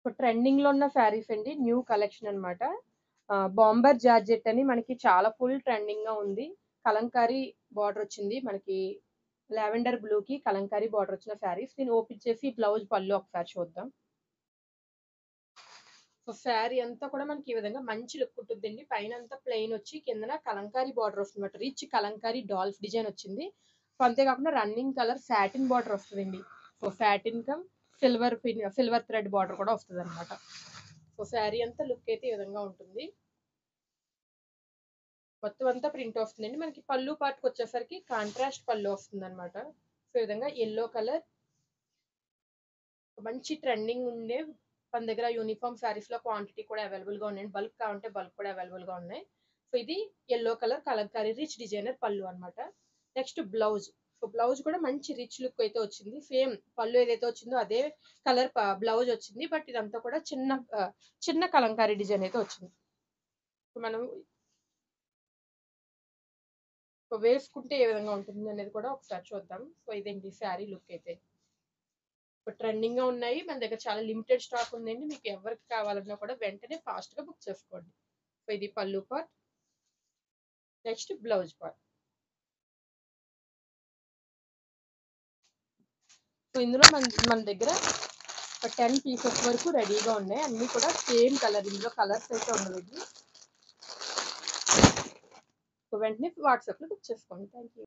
ఇప్పుడు ట్రెండింగ్‌లో ఉన్న శారీస్ అండి. న్యూ కలెక్షన్ అన్నమాట. బాంబర్ జార్జెట్ అని మనకి చాలా ఫుల్ ట్రెండింగ్‌గా ఉంది. కలంకారీ బార్డర్ వచ్చింది. మనకి లావెండర్ బ్లూకి కలంకారీ బార్డర్ వచ్చిన శారీస్. దీన్ని ఓపెన్ చేసి బ్లౌజ్ పళ్ళు ఒకసారి చూద్దాం. సో శారీ అంతా కూడా మనకి ఈ విధంగా మంచి లుక్ ఉంటుందండి. పైనంతా ప్లెయిన్ వచ్చి కిందన కలంకారీ బార్డర్ వస్తుందన్నమాట. రిచ్ కలంకారీ డాల్ఫ్ డిజైన్ వచ్చింది. సో అంతే కాకుండా రన్నింగ్ కలర్ సాటిన్ బార్డర్ వస్తదండి. So satin come silver thread border కూడా వస్తదన్నమాట. సో శారీ అంతా లుక్ అయితే ఈ విధంగా ఉంటుంది. మొత్తం అంతా ప్రింట్ వస్తుందండి. మనకి పళ్ళు పార్ట్‌కి వచ్చేసరికి కాంట్రాస్ట్ పళ్ళు వస్తుందన్నమాట. సో ఈ విధంగా యెల్లో కలర్ మంచి ట్రెండింగ్ ఉండే మన దగ్గర యూనిఫార్మ్ శారీస్‌లో క్వాంటిటీ కూడా అవైలబుల్‌గా ఉన్నాయండి. బల్క్ కావాలంటే బల్క్ కూడా అవైలబుల్‌గా ఉన్నాయి. సో ఇది yellow colour Kalamkari rich designer పళ్ళు అన్నమాట. Next blouse. సో బ్లౌజ్ కూడా మంచి రిచ్ లుక్ అయితే వచ్చింది. సేమ్ పళ్ళు ఏదైతే వచ్చిందో అదే కలర్ బ్లౌజ్ వచ్చింది. బట్ ఇదంతా కూడా చిన్న కలంకారీ డిజైన్ అయితే వచ్చింది. సో మనం వేసుకుంటే ఏ విధంగా ఉంటుంది అనేది కూడా ఒకసారి చూద్దాం. సో ఇదేంటి శారీ లుక్ అయితే. ఇప్పుడు ట్రెండింగ్‌గా ఉన్నాయి. మన దగ్గర చాలా లిమిటెడ్ స్టాక్ ఉందండి. మీకు ఎవరికి కావాలన్నా కూడా వెంటనే ఫాస్ట్‌గా బుక్ చేసుకోండి. సో ఇది పళ్ళు part. Next blouse part. So ఇందులో మన దగ్గర ఒక 10 పీసెస్ వరకు రెడీగా ఉన్నాయి. అన్నీ కూడా సేమ్ కలర్. ఇందులో కలర్స్ అయితే ఉండవండి. సో వెంటనే వాట్సాప్‌లో బుక్ చేసుకోండి. Thank you.